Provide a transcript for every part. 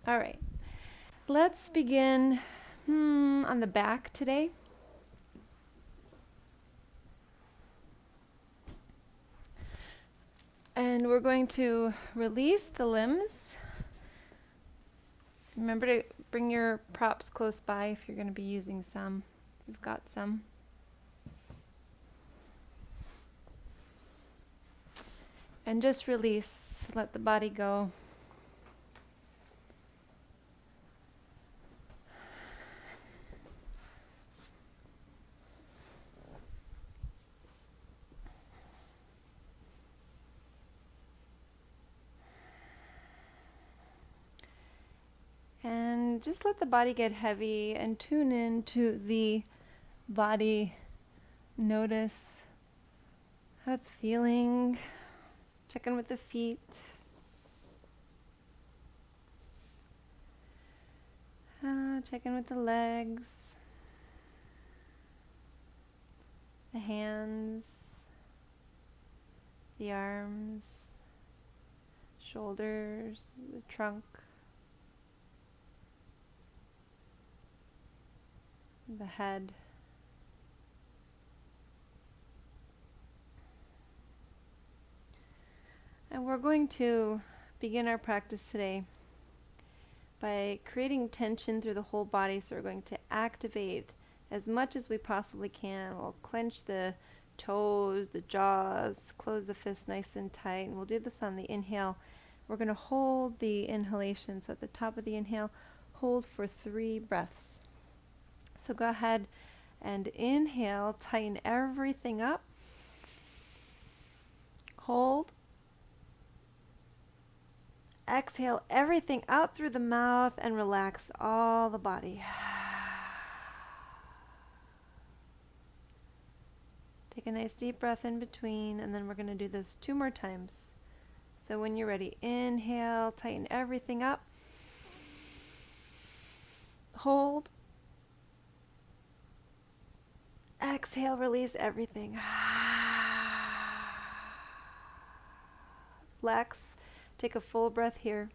All right. Let's begin on the back today. And we're going to release the limbs. Remember to bring your props close by if you're going to be using some. If you've got some. And just release, let the body go. And just let the body get heavy and tune in to the body. Notice how it's feeling. Check in with the feet. Check in with the legs, the hands, the arms, shoulders, the trunk, the head. And we're going to begin our practice today by creating tension through the whole body. So we're going to activate as much as we possibly can. We'll clench the toes, the jaws, close the fists nice and tight. And we'll do this on the inhale. We're going to hold the inhalation. So at the top of the inhale, hold for 3 breaths. So go ahead and inhale, tighten everything up. Hold. Exhale everything out through the mouth and relax all the body. Take a nice deep breath in between, and then we're going to do this 2 more times. So when you're ready, inhale, tighten everything up. Hold. Exhale, release everything. Relax. Take a full breath here.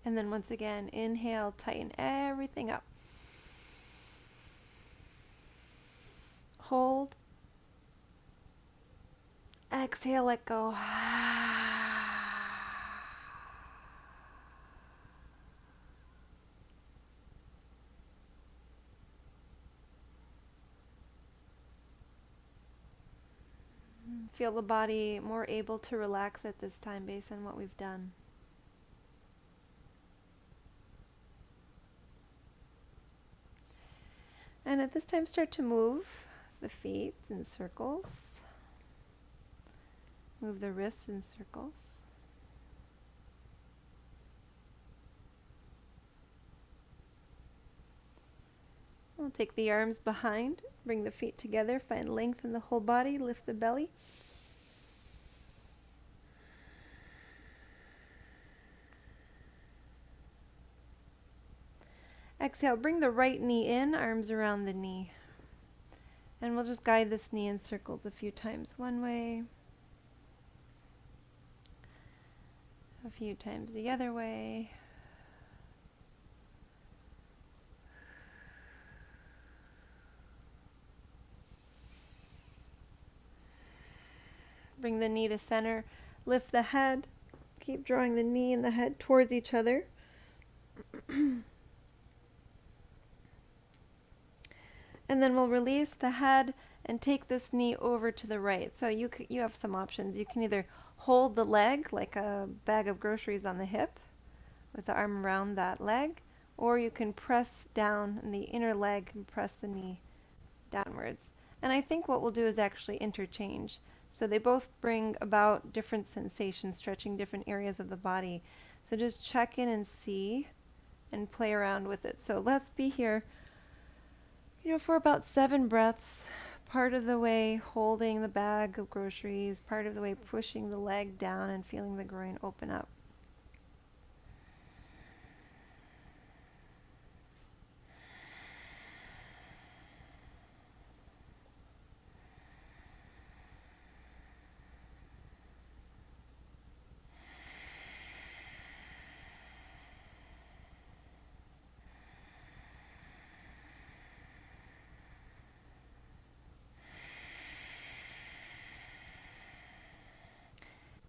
And then once again, inhale, tighten everything up. Hold. Exhale, let go. Feel the body more able to relax at this time based on what we've done. And at this time, start to move the feet in circles. Move the wrists in circles. We'll take the arms behind, bring the feet together, find length in the whole body, lift the belly. Exhale, bring the right knee in, arms around the knee. And we'll just guide this knee in circles a few times one way, a few times the other way. Bring the knee to center, lift the head, keep drawing the knee and the head towards each other. And then we'll release the head and take this knee over to the right. So you have some options. You can either hold the leg like a bag of groceries on the hip with the arm around that leg, or you can press down in the inner leg and press the knee downwards. And I think what we'll do is actually interchange. So they both bring about different sensations, stretching different areas of the body. So just check in and see and play around with it. So let's be here for about 7 breaths, part of the way holding the bag of groceries, part of the way pushing the leg down and feeling the groin open up.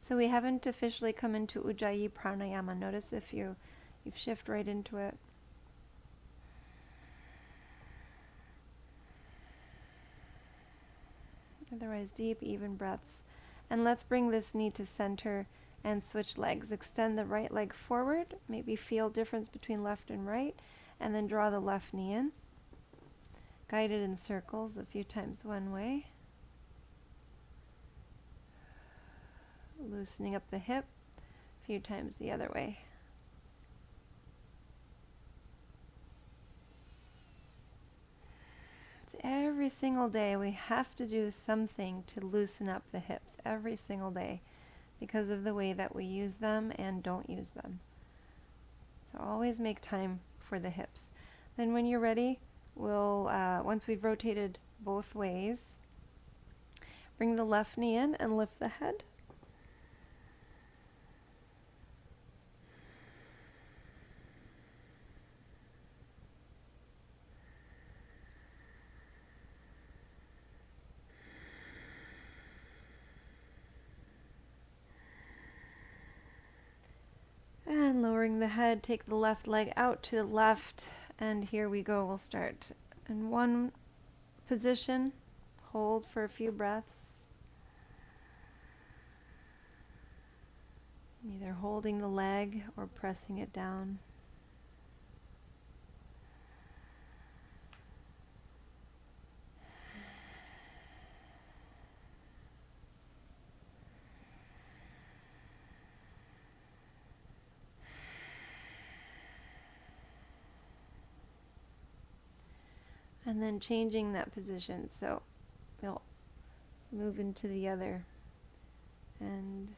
So we haven't officially come into Ujjayi Pranayama. Notice if you shift right into it. Otherwise, deep, even breaths. And let's bring this knee to center and switch legs. Extend the right leg forward, maybe feel difference between left and right, and then draw the left knee in. Guide it in circles a few times one way. Loosening up the hip a few times the other way. Every single day we have to do something to loosen up the hips every single day because of the way that we use them and don't use them. So always make time for the hips. Then when you're ready, we'll, once we've rotated both ways, bring the left knee in and lift the head. And lowering the head, take the left leg out to the left, and here we go. We'll start in one position, hold for a few breaths, either holding the leg or pressing it down. And then changing that position, so we'll move into the other and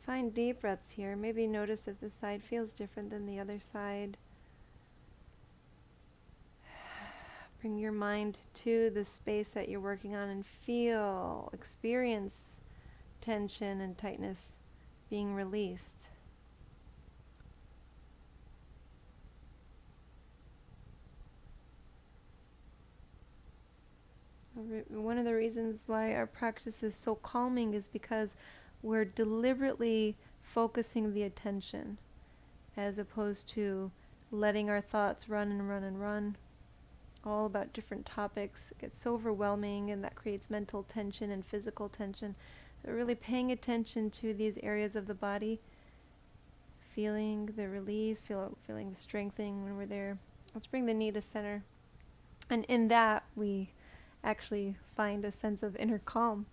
find deep breaths here. Maybe notice if the side feels different than the other side. Bring your mind to the space that you're working on and feel, experience tension and tightness being released. One of the reasons why our practice is so calming is because we're deliberately focusing the attention as opposed to letting our thoughts run and run and run, all about different topics. It gets so overwhelming and that creates mental tension and physical tension. So really paying attention to these areas of the body, feeling the release, feeling the strengthening when we're there. Let's bring the knee to center. And in that we actually find a sense of inner calm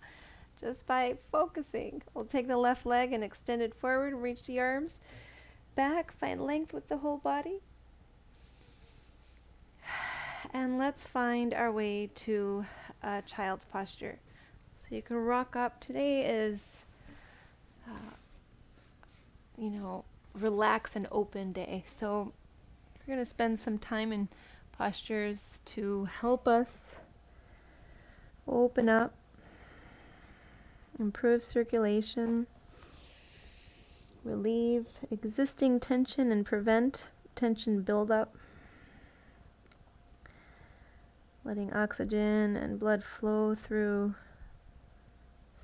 just by focusing. We'll take the left leg and extend it forward, reach the arms back, find length with the whole body. And let's find our way to child's posture. So you can rock up. Today is, relax and open day. So we're going to spend some time in postures to help us open up, improve circulation, relieve existing tension and prevent tension buildup, letting oxygen and blood flow through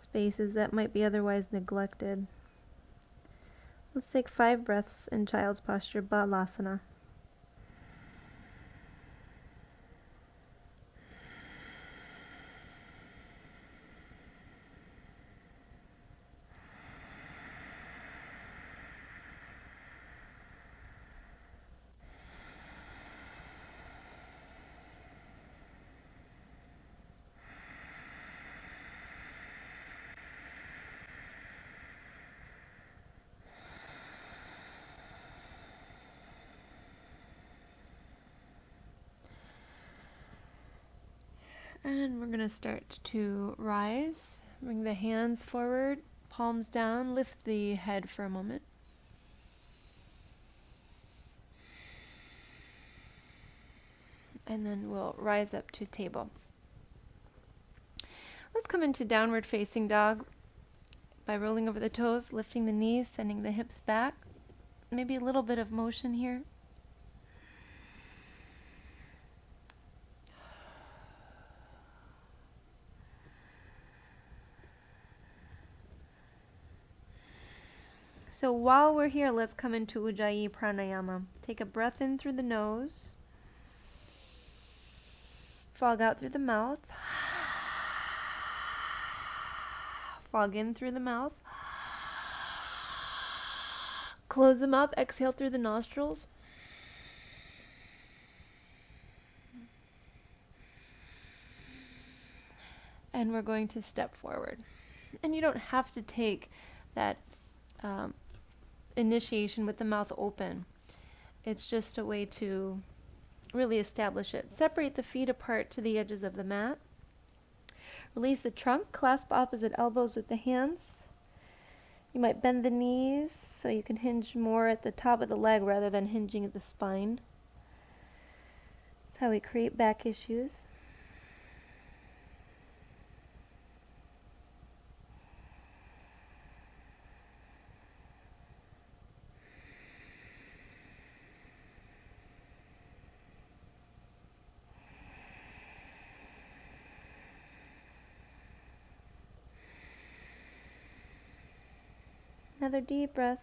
spaces that might be otherwise neglected. Let's take 5 breaths in child's posture, Balasana. And we're going to start to rise. Bring the hands forward, palms down, lift the head for a moment. And then we'll rise up to table. Let's come into downward facing dog by rolling over the toes, lifting the knees, sending the hips back. Maybe a little bit of motion here. So while we're here, let's come into Ujjayi Pranayama. Take a breath in through the nose. Fog out through the mouth. Fog in through the mouth. Close the mouth, exhale through the nostrils. And we're going to step forward. And you don't have to take that initiation with the mouth open. It's just a way to really establish it. Separate the feet apart to the edges of the mat. Release the trunk, clasp opposite elbows with the hands. You might bend the knees so you can hinge more at the top of the leg rather than hinging at the spine. That's how we create back issues. Another deep breath.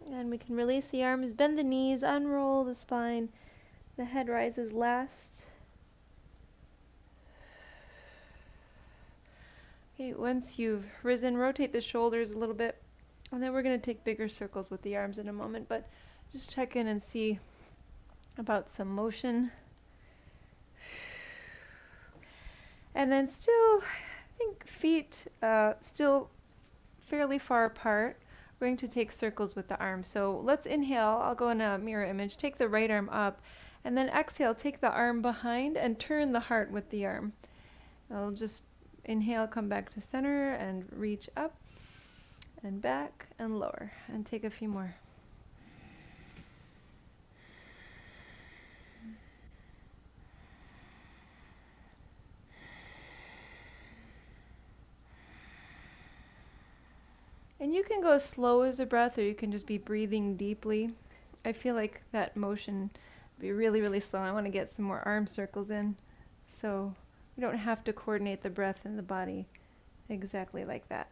And we can release the arms, bend the knees, unroll the spine. The head rises last. Okay, once you've risen, rotate the shoulders a little bit. And then we're going to take bigger circles with the arms in a moment, but just check in and see about some motion. And then still, I think feet still fairly far apart. We're going to take circles with the arms. So let's inhale. I'll go in a mirror image. Take the right arm up. And then exhale. Take the arm behind and turn the heart with the arm. I'll just inhale, come back to center and reach up and back and lower. And take a few more. And you can go as slow as a breath, or you can just be breathing deeply. I feel like that motion would be really, really slow. I want to get some more arm circles in. So we don't have to coordinate the breath and the body exactly like that.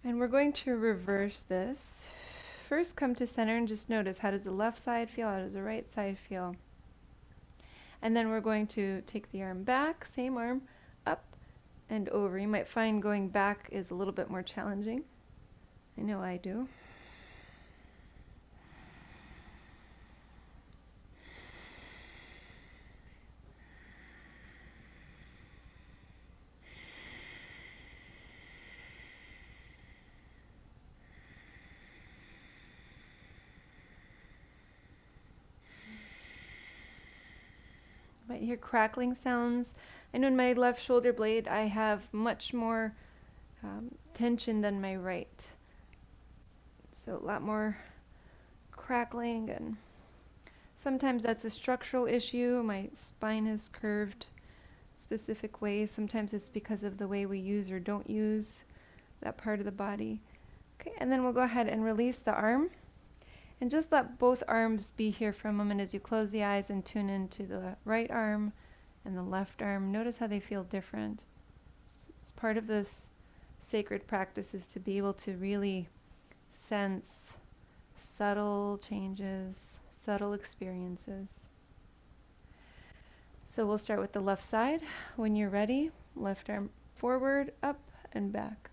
And we're going to reverse this. First, come to center and just notice, how does the left side feel? How does the right side feel? And then we're going to take the arm back, same arm, up and over. You might find going back is a little bit more challenging. I know I do. Might hear crackling sounds. I know in my left shoulder blade I have much more tension than my right. So a lot more crackling, and sometimes that's a structural issue. My spine is curved specific ways. Sometimes it's because of the way we use or don't use that part of the body. Okay, and then we'll go ahead and release the arm. And just let both arms be here for a moment as you close the eyes and tune into the right arm and the left arm. Notice how they feel different. It's part of this sacred practice is to be able to really sense subtle changes, subtle experiences. So we'll start with the left side. When you're ready, left arm forward, up, and back.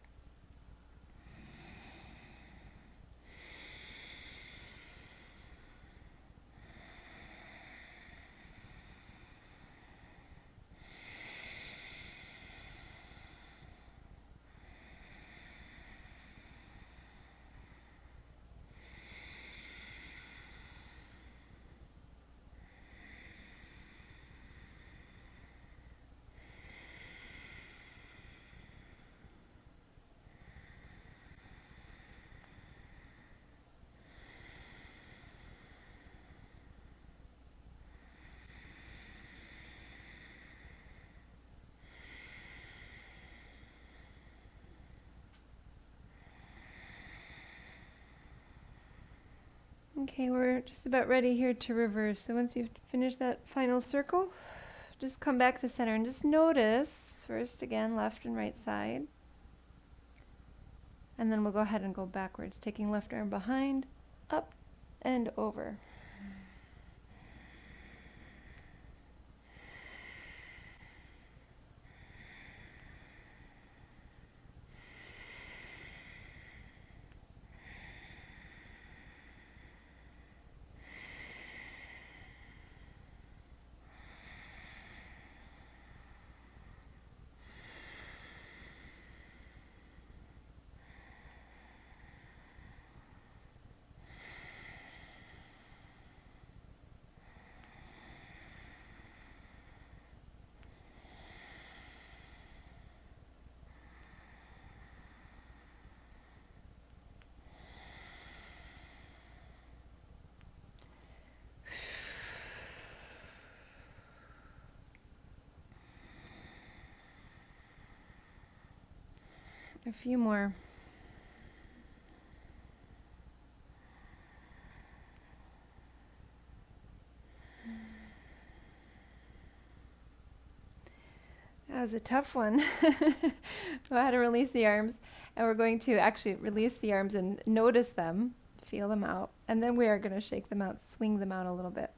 Okay, we're just about ready here to reverse. So once you've finished that final circle, just come back to center and just notice first again left and right side. And then we'll go ahead and go backwards, taking left arm behind, up and over. A few more. That was a tough one. Go ahead and release the arms. And we're going to actually release the arms and notice them, feel them out. And then we are going to shake them out, swing them out a little bit.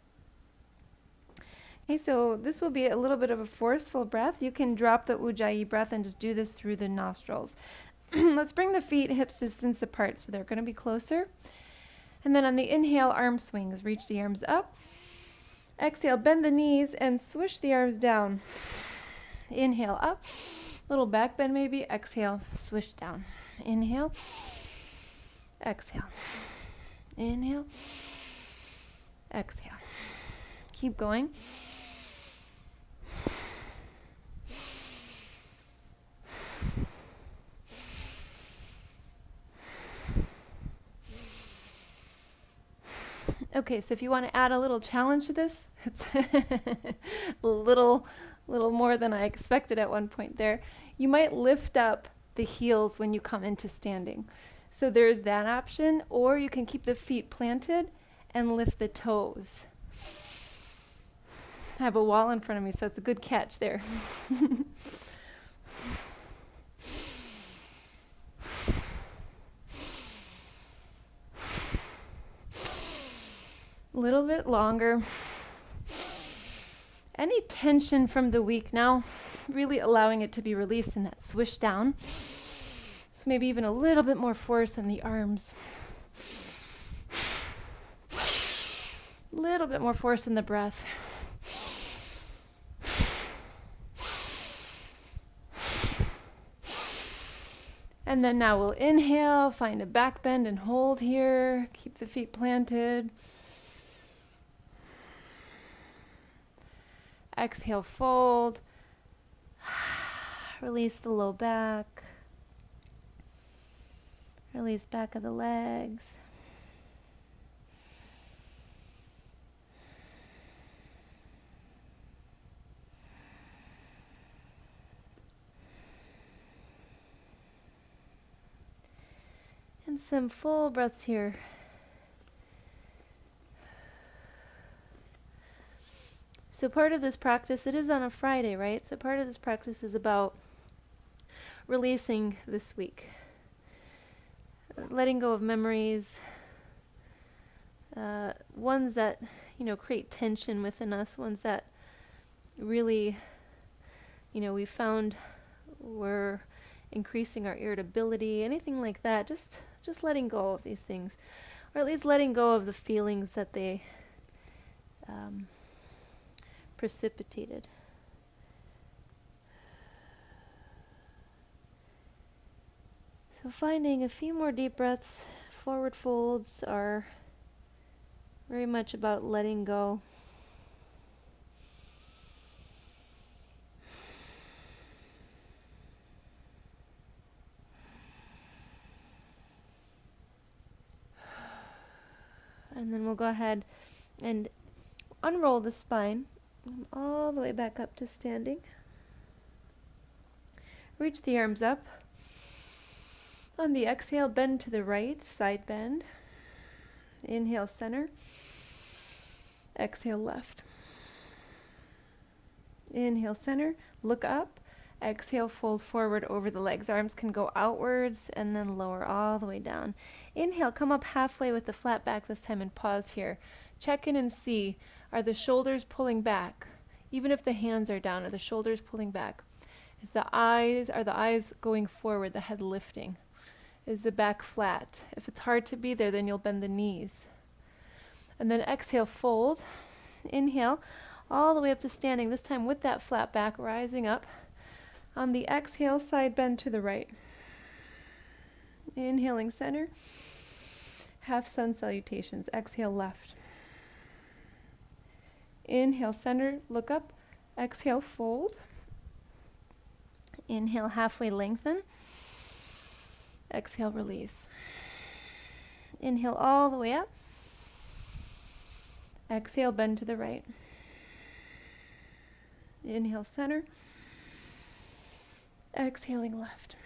Okay, so this will be a little bit of a forceful breath. You can drop the Ujjayi breath and just do this through the nostrils. Let's bring the feet hips distance apart so they're going to be closer. And then on the inhale, arm swings. Reach the arms up. Exhale, bend the knees and swish the arms down. Inhale up, little back bend maybe. Exhale, swish down. Inhale, exhale. Inhale, exhale. Keep going. Okay, so if you want to add a little challenge to this, it's a little more than I expected at one point there. You might lift up the heels when you come into standing. So there's that option, or you can keep the feet planted and lift the toes. I have a wall in front of me, so it's a good catch there. A little bit longer. Any tension from the week now, really allowing it to be released in that swish down. So maybe even a little bit more force in the arms. A little bit more force in the breath. And then now we'll inhale, find a back bend and hold here. Keep the feet planted. Exhale, fold. Release the low back. Release back of the legs. And some full breaths here. So part of this practice, it is on a Friday, right? So part of this practice is about releasing this week. Letting go of memories, ones that, create tension within us, ones that really, we found were increasing our irritability, anything like that. Just letting go of these things, or at least letting go of the feelings that they precipitated. So finding a few more deep breaths. Forward folds are very much about letting go. And then we'll go ahead and unroll the spine all the way back up to standing. Reach the arms up. On the exhale, bend to the right, side bend. Inhale, center. Exhale, left. Inhale, center. Look up. Exhale, fold forward over the legs. Arms can go outwards and then lower all the way down. Inhale, come up halfway with the flat back this time and pause here. Check in and see, are the shoulders pulling back? Even if the hands are down, are the shoulders pulling back? Are the eyes going forward, the head lifting? Is the back flat? If it's hard to be there, then you'll bend the knees. And then exhale, fold. Inhale, all the way up to standing, this time with that flat back, rising up. On the exhale, side bend to the right. Inhaling, center. Half sun salutations. Exhale, left. Inhale, center, look up. Exhale, fold. Inhale, halfway lengthen. Exhale, release. Inhale all the way up. Exhale, bend to the right. Inhale, center. Exhaling, left.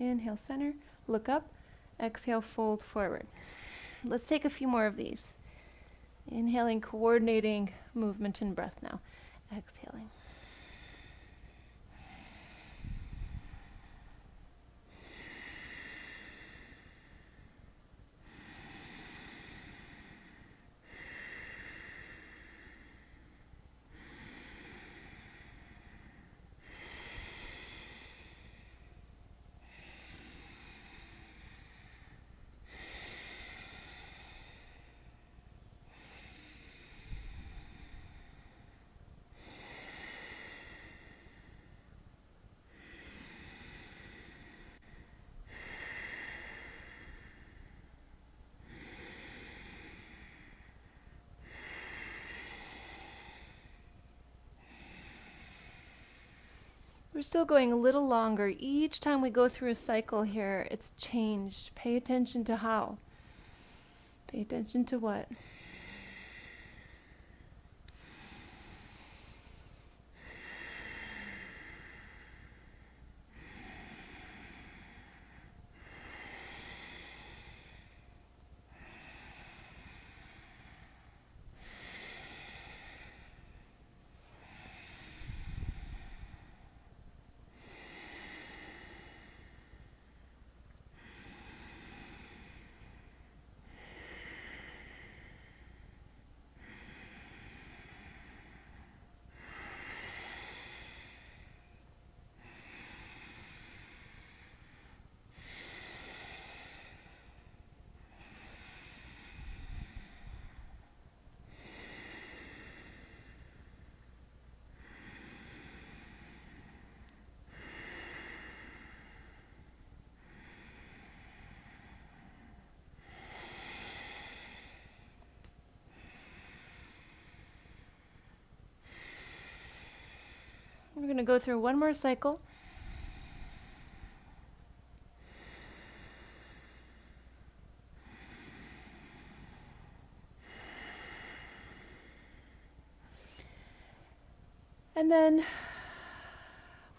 Inhale, center. Look up. Exhale, fold forward. Let's take a few more of these. Inhaling, coordinating movement and breath now. Exhaling. We're still going a little longer. Each time we go through a cycle here, it's changed. Pay attention to how. Pay attention to what. We're going to go through one more cycle. And then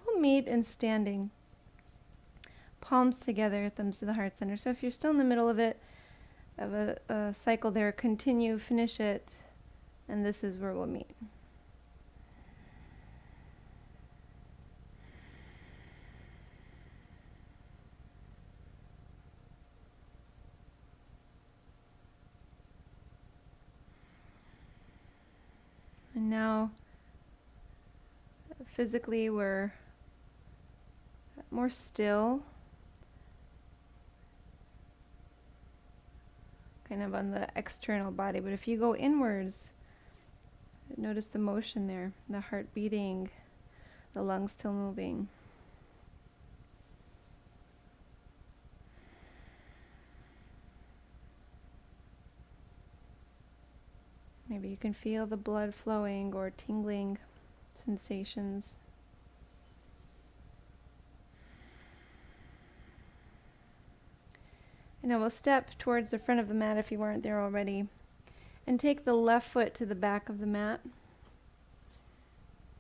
we'll meet in standing. Palms together, thumbs to the heart center. So if you're still in the middle of it, of a cycle there, continue, finish it, and this is where we'll meet. And now, physically, we're more still, kind of on the external body. But if you go inwards, notice the motion there, the heart beating, the lungs still moving. Maybe you can feel the blood flowing or tingling sensations. And now we'll step towards the front of the mat if you weren't there already, and take the left foot to the back of the mat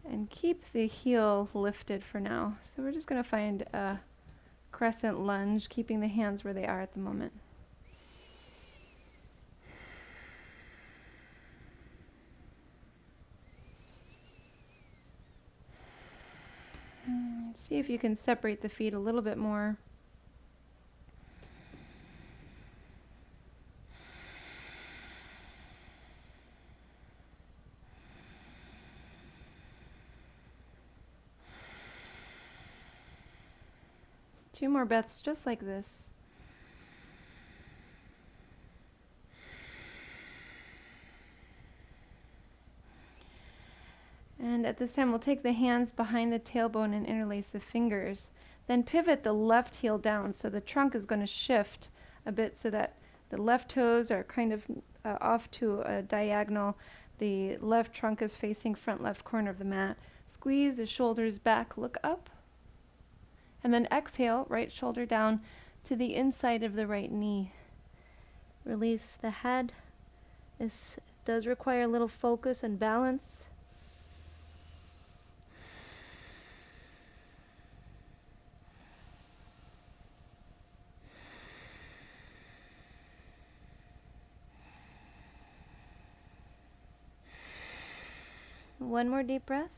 and keep the heel lifted for now. So we're just going to find a crescent lunge, keeping the hands where they are at the moment. See if you can separate the feet a little bit more. Two more breaths just like this. And at this time, we'll take the hands behind the tailbone and interlace the fingers. Then pivot the left heel down, so the trunk is going to shift a bit so that the left toes are kind of off to a diagonal. The left trunk is facing front left corner of the mat. Squeeze the shoulders back, look up. And then exhale, right shoulder down to the inside of the right knee. Release the head. This does require a little focus and balance. One more deep breath,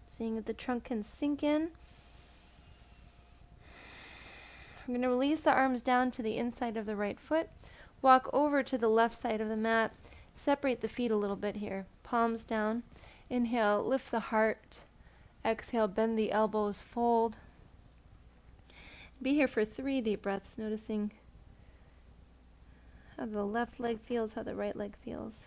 seeing if the trunk can sink in. We're going to release the arms down to the inside of the right foot. Walk over to the left side of the mat. Separate the feet a little bit here. Palms down. Inhale, lift the heart. Exhale, bend the elbows, fold. Be here for 3 deep breaths, noticing how the left leg feels, how the right leg feels.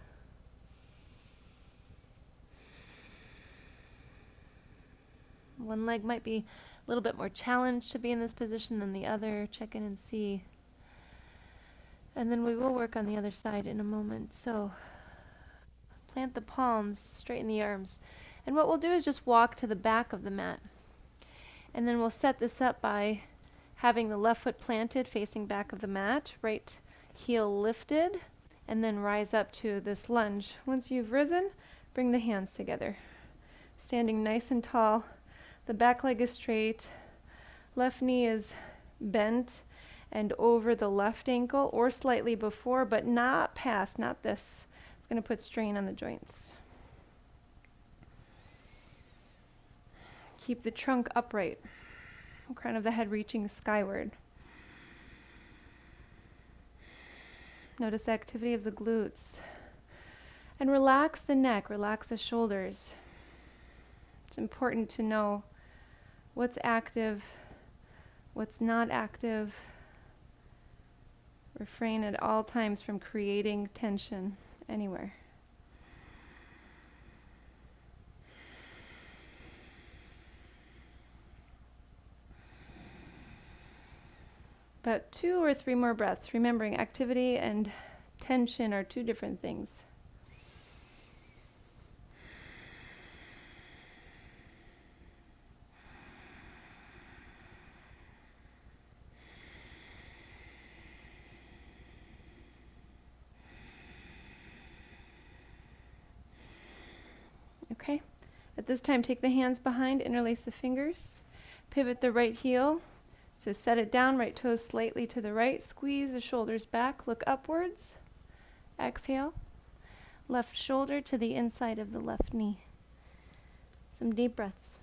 One leg might be a little bit more challenged to be in this position than the other. Check in and see. And then we will work on the other side in a moment. So plant the palms, straighten the arms. And what we'll do is just walk to the back of the mat. And then we'll set this up by having the left foot planted facing back of the mat, right heel lifted, and then rise up to this lunge. Once you've risen, bring the hands together. Standing nice and tall. The back leg is straight, left knee is bent and over the left ankle or slightly before, but not past, not this. It's going to put strain on the joints. Keep the trunk upright, crown of the head reaching skyward. Notice the activity of the glutes. And relax the neck, relax the shoulders. It's important to know what's active, what's not active. Refrain at all times from creating tension anywhere. About 2 or 3 more breaths, remembering activity and tension are 2 different things. Okay, at this time take the hands behind, interlace the fingers, pivot the right heel to set it down, right toes slightly to the right, squeeze the shoulders back, look upwards, exhale, left shoulder to the inside of the left knee. Some deep breaths.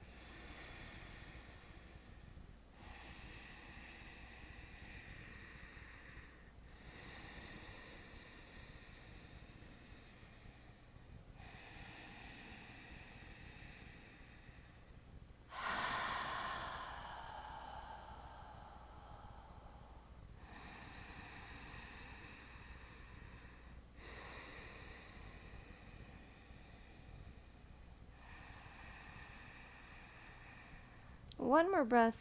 One more breath.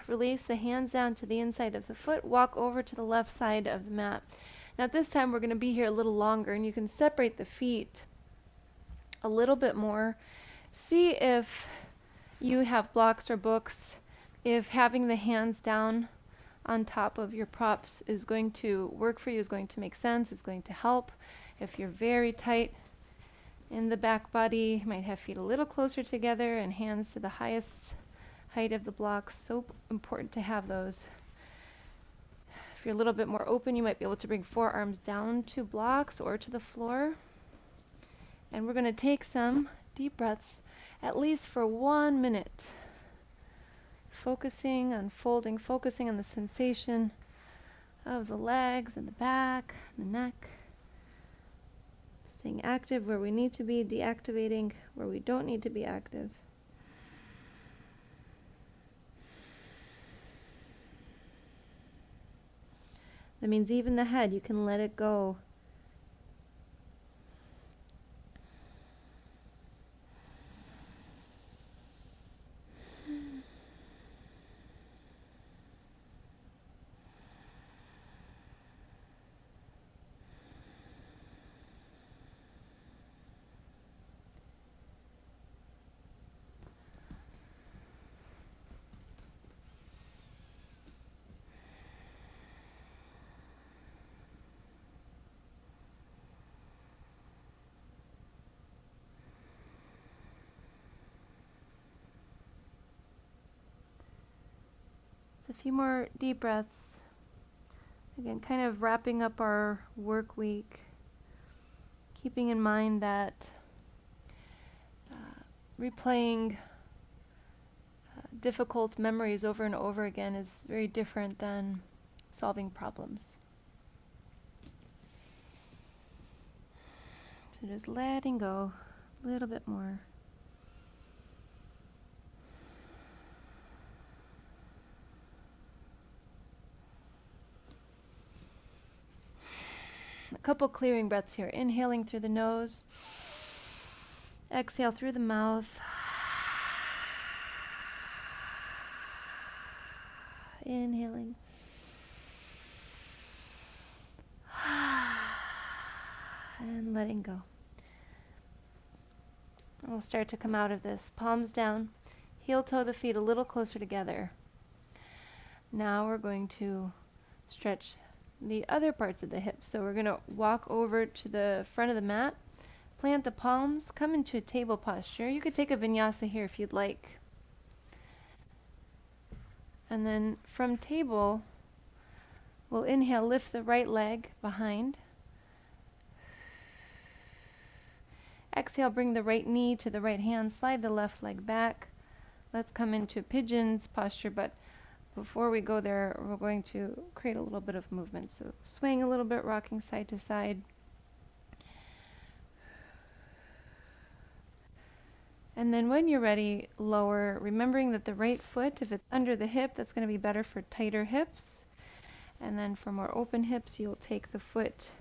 Release the hands down to the inside of the foot. Walk over to the left side of the mat. Now at this time we're going to be here a little longer, and you can separate the feet a little bit more. See if you have blocks or books, if having the hands down on top of your props is going to work for you, is going to make sense, is going to help. If you're very tight in the back body, you might have feet a little closer together and hands to the highest height of the blocks. So important to have those. If you're a little bit more open, you might be able to bring forearms down to blocks or to the floor. And we're going to take some deep breaths, at least for 1 minute. Focusing on folding, focusing on the sensation of the legs and the back, the neck. Staying active where we need to be, deactivating where we don't need to be active. That means even the head, you can let it go. A few more deep breaths. Again, kind of wrapping up our work week, keeping in mind that replaying difficult memories over and over again is very different than solving problems. So just letting go a little bit more. A couple clearing breaths here. Inhaling through the nose. Exhale through the mouth. Inhaling. And letting go. We'll start to come out of this. Palms down. Heel toe the feet a little closer together. Now we're going to stretch the other parts of the hips. So we're going to walk over to the front of the mat, plant the palms, come into a table posture. You could take a vinyasa here if you'd like. And then from table, we'll inhale, lift the right leg behind. Exhale, bring the right knee to the right hand, slide the left leg back. Let's come into pigeon's posture, but before we go there, we're going to create a little bit of movement. So swaying a little bit, rocking side to side. And then when you're ready, lower, remembering that the right foot, if it's under the hip, that's going to be better for tighter hips. And then for more open hips, you'll take the foot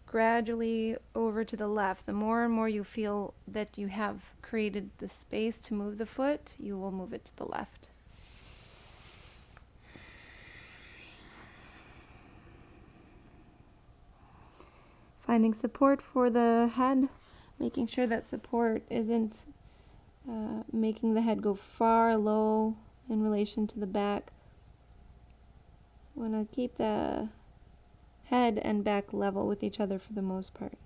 gradually over to the left. The more and more you feel that you have created the space to move the foot, you will move it to the left. Finding support for the head, making sure that support isn't making the head go far low in relation to the back. Want to keep the head and back level with each other for the most part.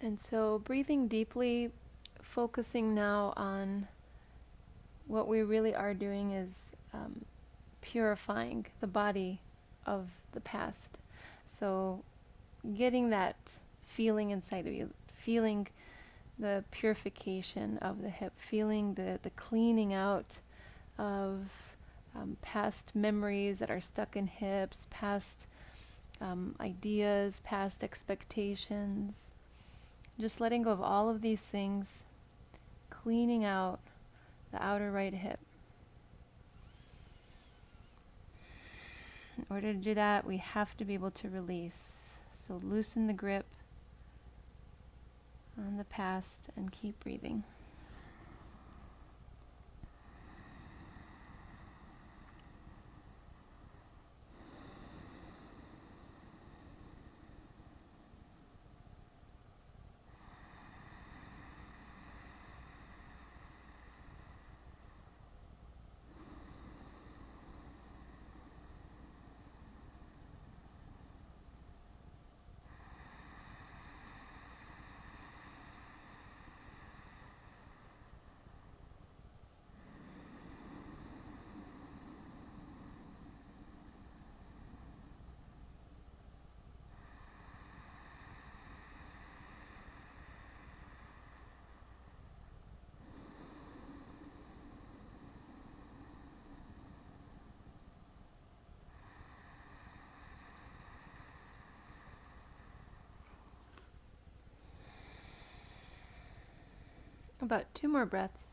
And so breathing deeply, focusing now on what we really are doing is purifying the body of the past. So getting that feeling inside of you, feeling the purification of the hip, feeling the cleaning out of past memories that are stuck in hips, past ideas, past expectations. Just letting go of all of these things, cleaning out the outer right hip. In order to do that, we have to be able to release. So loosen the grip on the past and keep breathing. About 2 more breaths.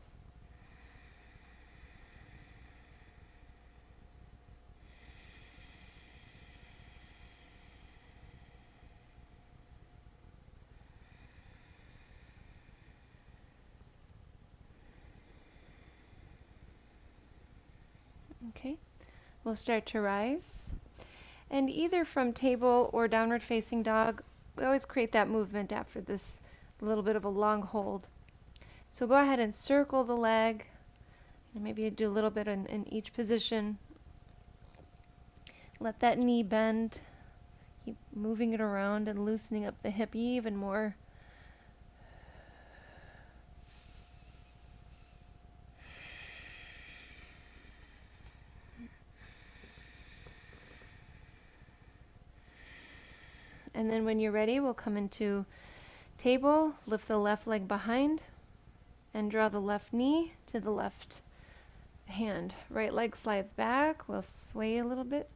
Okay, we'll start to rise. And either from table or downward facing dog, we always create that movement after this little bit of a long hold. So go ahead and circle the leg, and maybe do a little bit in each position. Let that knee bend. Keep moving it around and loosening up the hip even more. And then when you're ready, we'll come into table, lift the left leg behind, and draw the left knee to the left hand. Right leg slides back. We'll sway a little bit.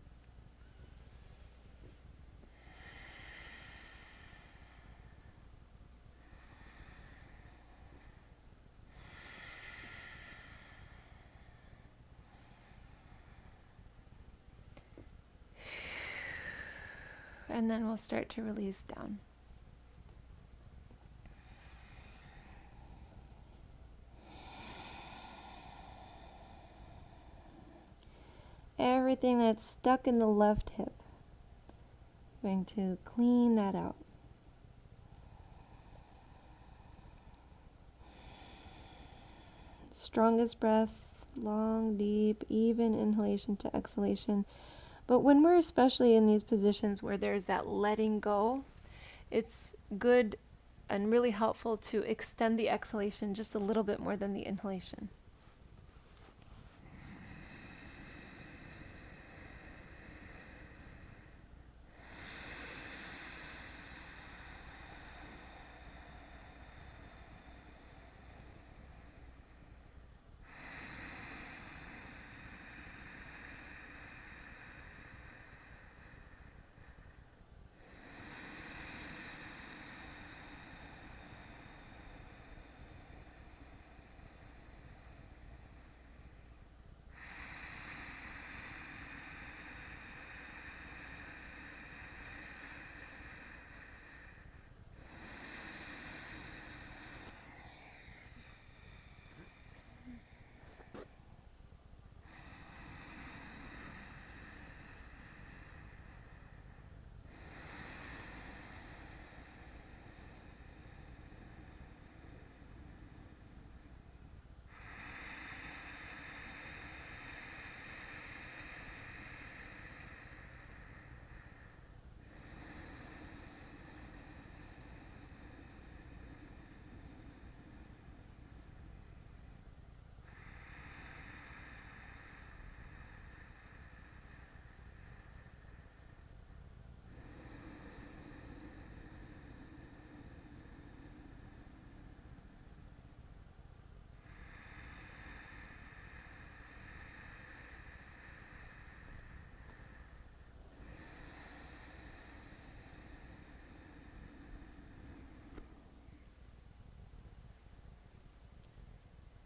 And then we'll start to release down. Everything that's stuck in the left hip, going to clean that out. Strongest breath, long, deep, even inhalation to exhalation. But when we're especially in these positions where there's that letting go, it's good and really helpful to extend the exhalation just a little bit more than the inhalation.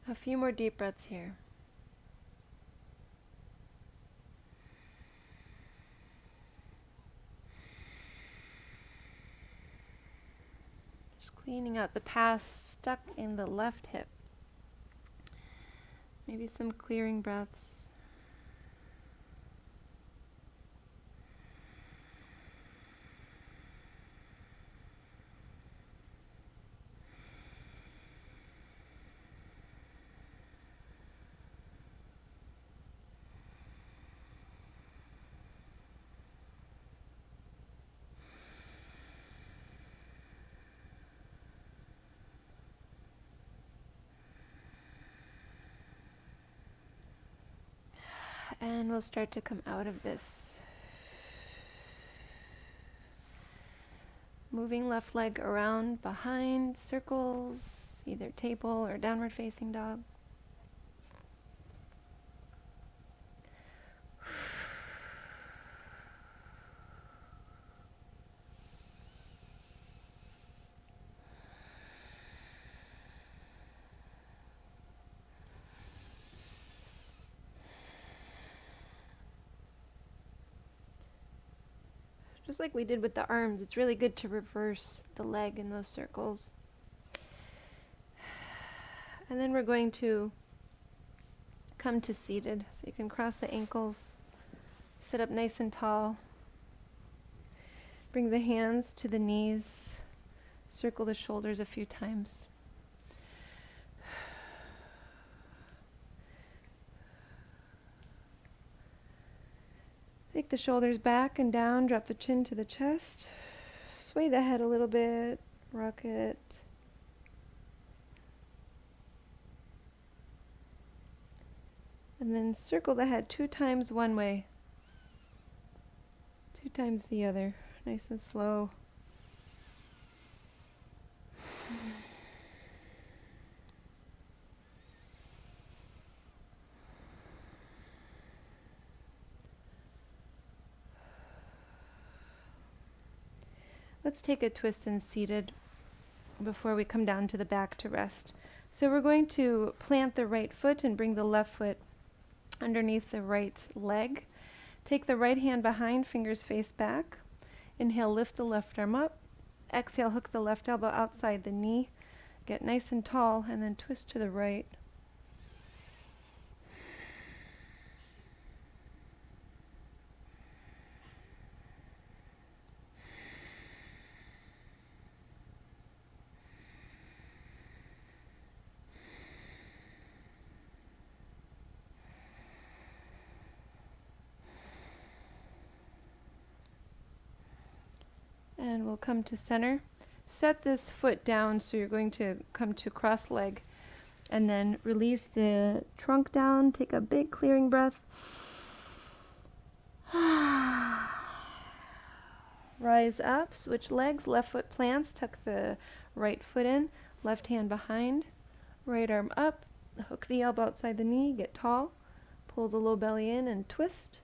A few more deep breaths here. Just cleaning out the past stuck in the left hip. Maybe some clearing breaths. And we'll start to come out of this. Moving left leg around behind, circles, either table or downward facing dog. Just like we did with the arms, it's really good to reverse the leg in those circles. And then we're going to come to seated. So you can cross the ankles, sit up nice and tall. Bring the hands to the knees, circle the shoulders a few times. Take the shoulders back and down, drop the chin to the chest. Sway the head a little bit, rock it. And then circle the head 2 times one way, 2 times the other, nice and slow. Let's take a twist in seated before we come down to the back to rest. So we're going to plant the right foot and bring the left foot underneath the right leg. Take the right hand behind, fingers face back. Inhale, lift the left arm up. Exhale, hook the left elbow outside the knee. Get nice and tall, and then twist to the right. And we'll come to center. Set this foot down, so you're going to come to cross leg, and then release the trunk down. Take a big clearing breath. Rise up, switch legs, left foot plants, tuck the right foot in, left hand behind, right arm up, hook the elbow outside the knee, get tall, pull the low belly in and twist.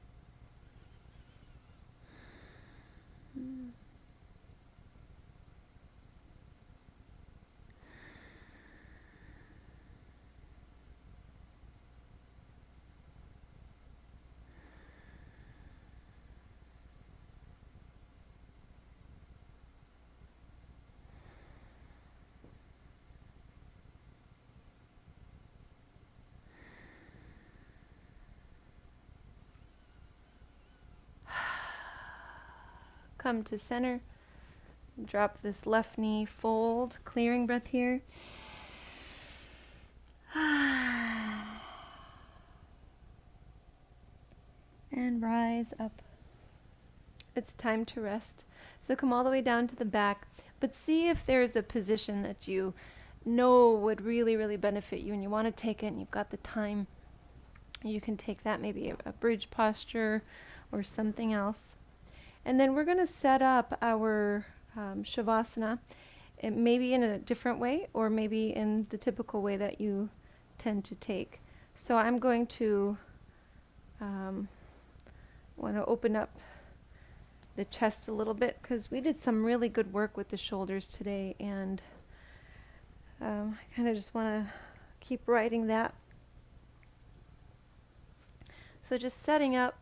Come to center. Drop this left knee, fold, clearing breath here. And rise up. It's time to rest. So come all the way down to the back, but see if there's a position that you know would really, really benefit you and you want to take it and you've got the time. You can take that, maybe a bridge posture or something else. And then we're going to set up our Shavasana, maybe in a different way or maybe in the typical way that you tend to take. So I'm going to want to open up the chest a little bit because we did some really good work with the shoulders today, and I kind of just want to keep riding that. So just setting up.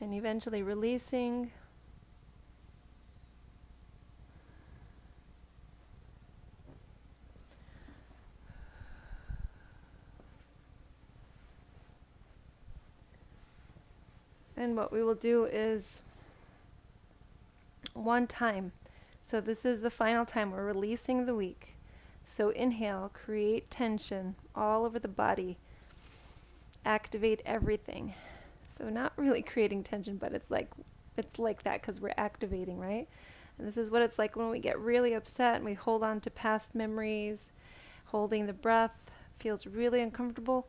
And eventually releasing. And what we will do is one time. So this is the final time. We're releasing the week. So inhale, create tension all over the body. Activate everything. So not really creating tension, but it's like that because we're activating, right? And this is what it's like when we get really upset and we hold on to past memories. Holding the breath feels really uncomfortable.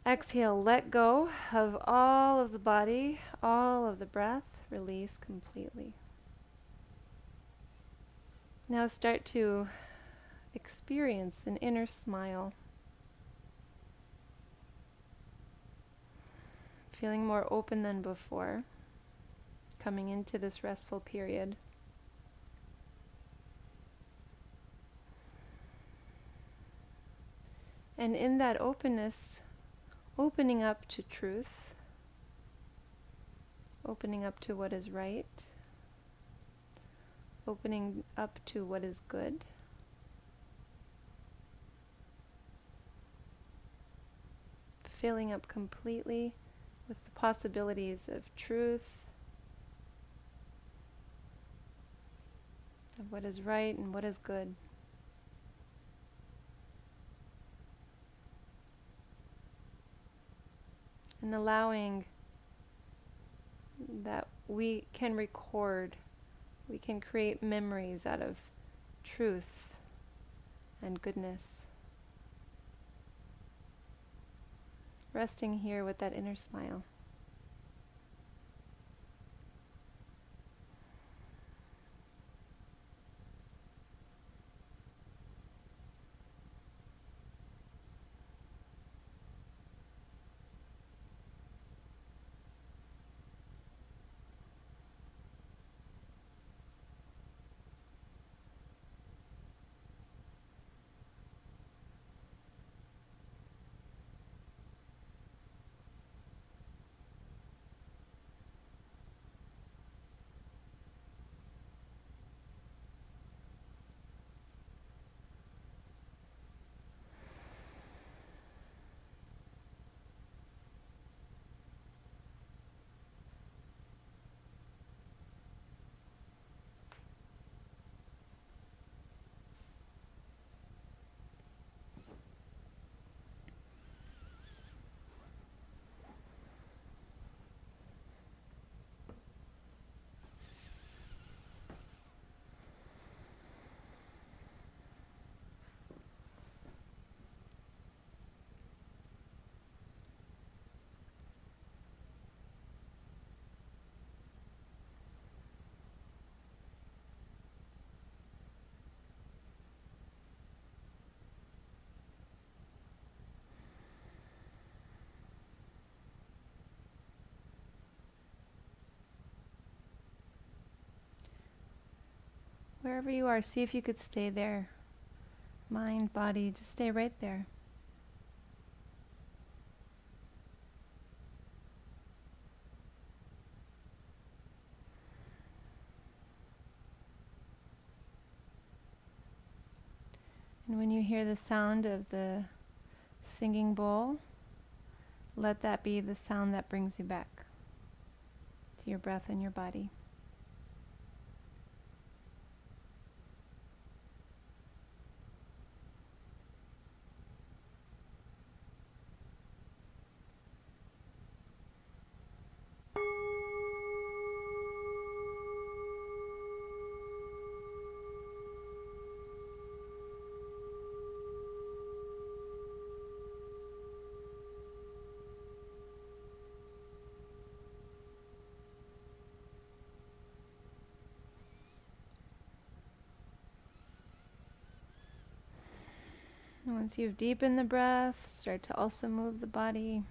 Exhale, let go of all of the body, all of the breath. Release completely. Now start to experience an inner smile. Feeling more open than before, coming into this restful period. And in that openness, opening up to truth, opening up to what is right, opening up to what is good. Filling up completely with the possibilities of truth, of what is right and what is good. And allowing that we can record, we can create memories out of truth and goodness. Resting here with that inner smile. Wherever you are, see if you could stay there. Mind, body, just stay right there. And when you hear the sound of the singing bowl, let that be the sound that brings you back to your breath and your body. And once you've deepened the breath, start to also move the body.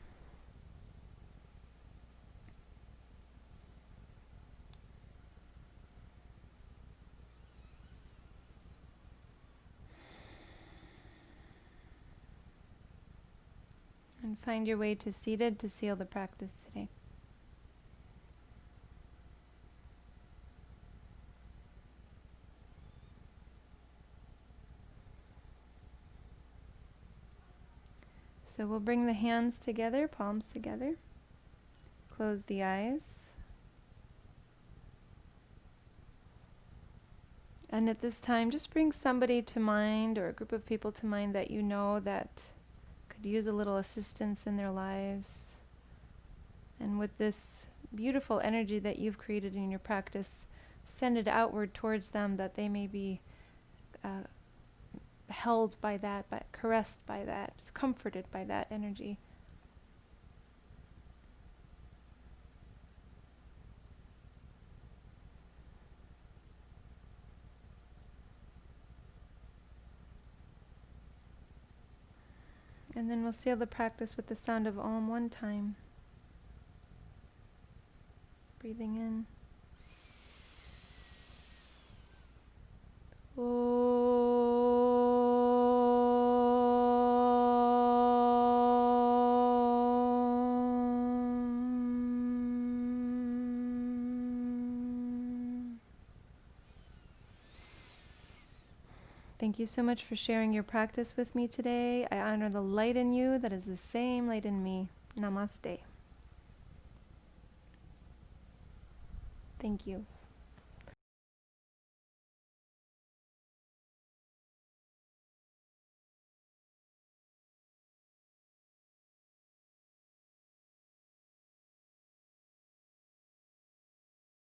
And find your way to seated to seal the practice today. So we'll bring the hands together, palms together. Close the eyes. And at this time, just bring somebody to mind or a group of people to mind that you know that could use a little assistance in their lives. And with this beautiful energy that you've created in your practice, send it outward towards them that they may be held by that, caressed by that, comforted by that energy. And then we'll seal the practice with the sound of Om one time. Breathing in. Om. Thank you so much for sharing your practice with me today. I honor the light in you that is the same light in me. Namaste. Thank you.